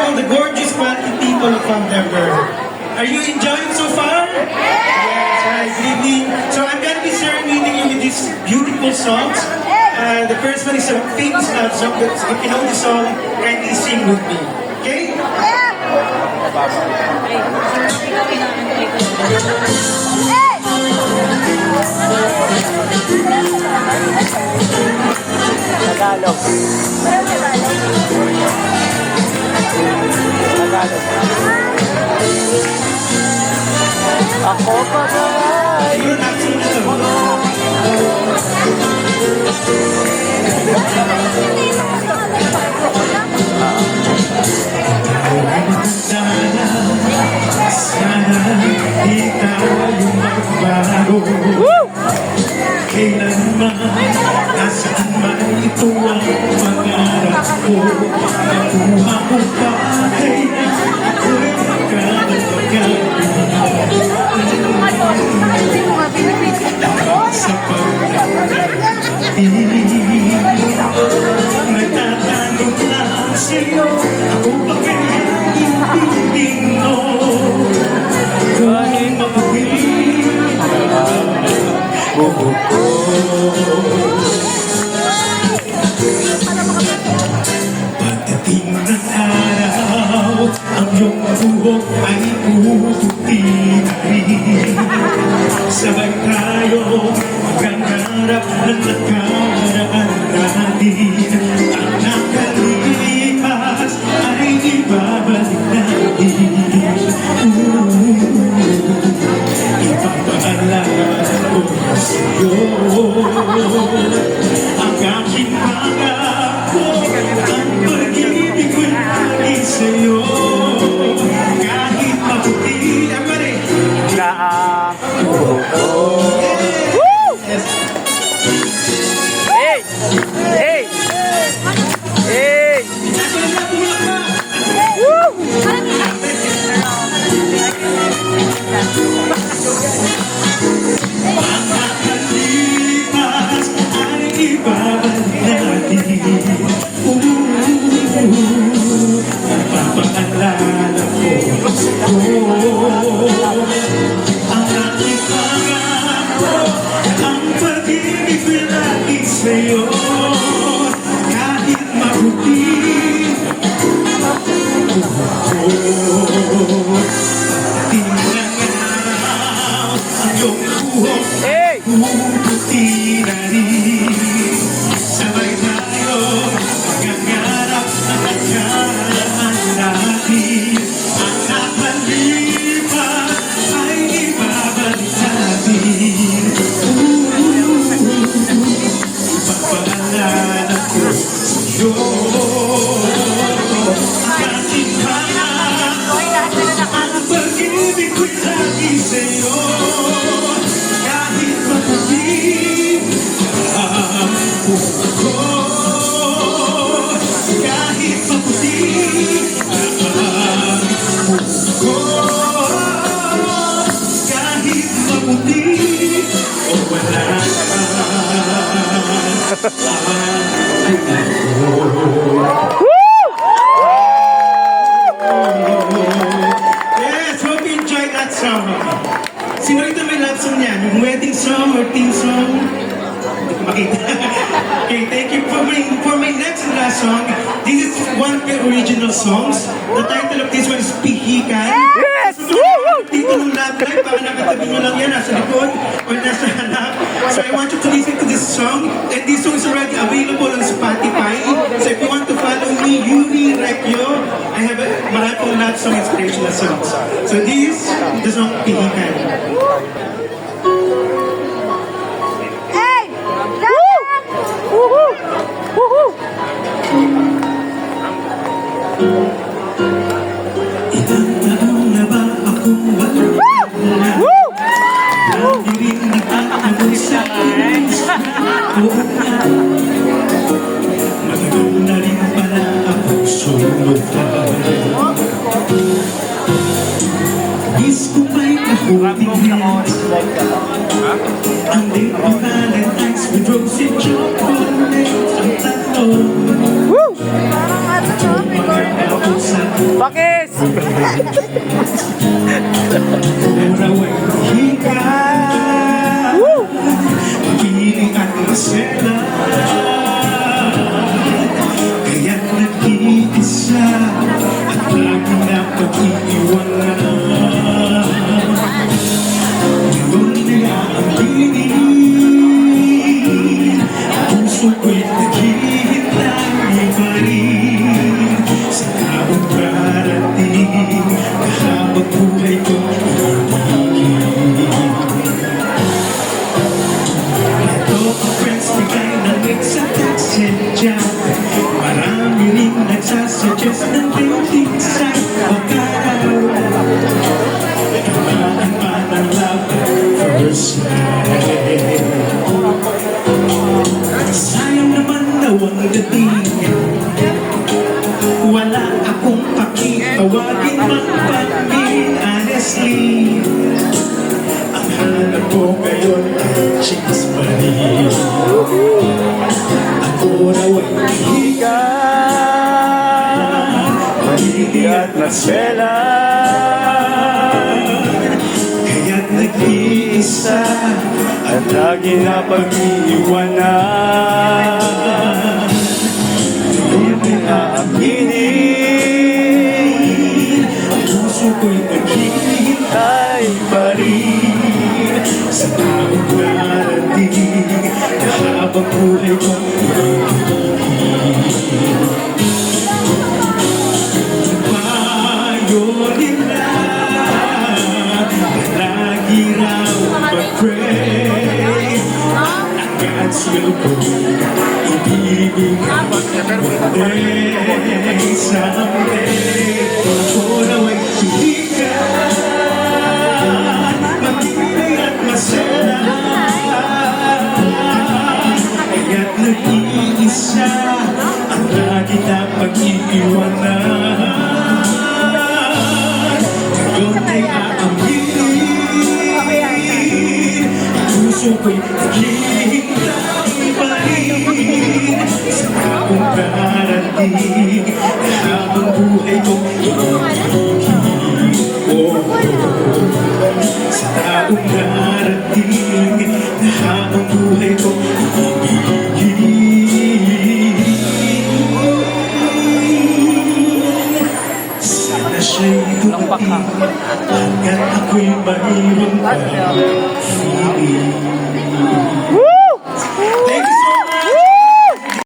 all the gorgeous, quality people of Vancouver. Are you enjoying so far? Yes, right. Good evening. So I'm going to be serenading you with these beautiful songs. The first one is a famous love song, but if you know the song, kindly sing with me. Okay? Tagalog. Tagalog. Ako pa ba? Siguro natin na ito. Sana di tayo magbago. Kailanman nasaan man ito ang pangarap ko. Nakuha ko pa kailan ako'y magkakapagay. Sa pagkakapagay nagtatanong lang sa'yo, ako ba kaya ibibigin mo? Kung mapagin buhok ko. Pagdating ng araw, ang iyong buhok ay puputi na rin. Sabay tayo maghangarap ng nakaraan natin. Ang nakalipas ay ibabalik natin. Ipapaalala ko sa'yo ang aking pangako. Ang pag-ibig ko'y lagi sa'yo. Kahit mabuti ang mali na ako. Yes. Hey! Hey! Hey! Woo! Ang nakalipas ay ibabalik natin. Napapaalala ko ang aking pangako. Ang pag-ibig ko'y lagi sa'yo. Kahit mabuti tingnan araw ang iyong buhok. Hey! Puputi na rin. Sabay tayo maghangarap ng nakaraan natin. Ang nakalipas ay ibabalik natin. Ipapaalala ko sa'yo ang aking pangako. Ang pag-ibig ko'y lagi sa'yo. Kahit maputi ang buhok ko. Kahit maputi ang buhok ko. Kahit maputi o wala ka ay ako. Yes, hope you enjoyed that song. Sino ito may love song niyan? Yung wedding song or team song? Hindi ko makita. Okay, thank you for my next and last song. This is one of the original songs. The title of this one is Pihikan. Yes! Dito nung love life, baka nakatabi nyo lang yan, nasa likod or nasa harap. So I want you to listen to this song. And this song is already available on Spotify. So if you want to follow me, Yuri Recchio, I have marami pong love song inspirational songs. So this is the song Pihikan. Hey! Woohoo! Woohoo! Ilang taon na ba akong wala? Woo! Lagi rin nagtatagal sa akin. Oo nga. Matagal na rin pala akong sumubay. Miss ko ba'y kahuting hands? Ang date of Valentine's with rose and chocolate. Ang tatlo. Woo! Parang ano, no? Mga ako sa Bakis! Oraway higa, piling at masela, kaya't nag-iisa at lagi na pag-iiwanan. Ngayon nila ang piling, ang puso ko'y naghihintay pa rin sa taong darating, kahabang buhay ko. Marami rin nagsasuggest ng dating site o karawan. Tamaan pa ng love at first sight. Sayang naman daw ang dating, wala akong pakitawagin man pag-min. Honestly, ang hanap ko ngayon ay chicks pa rin. Ako raw ay higa, Hindi at masela. kaya't nag-iisa At lagi na pag-iiwanan. Hindi na aaminin. ang puso ko'y naghihintay pa rin sa taong darating, kahabang buhay ko. Payo nila lagi raw mag-pray na God's will ko ibibigay someday. Ako raw ay tuligan, magbibigay at masaya, kaya't nag-iisa ang lagi na pag-iiwanan. Ngayon ay aaminin, ang puso ko'y naghihintay pa rin sa taong darating, habang buhay ko sa taong darating, habang buhay ko sana siya'y dumating hanggat ako'y mayroon pa feeling.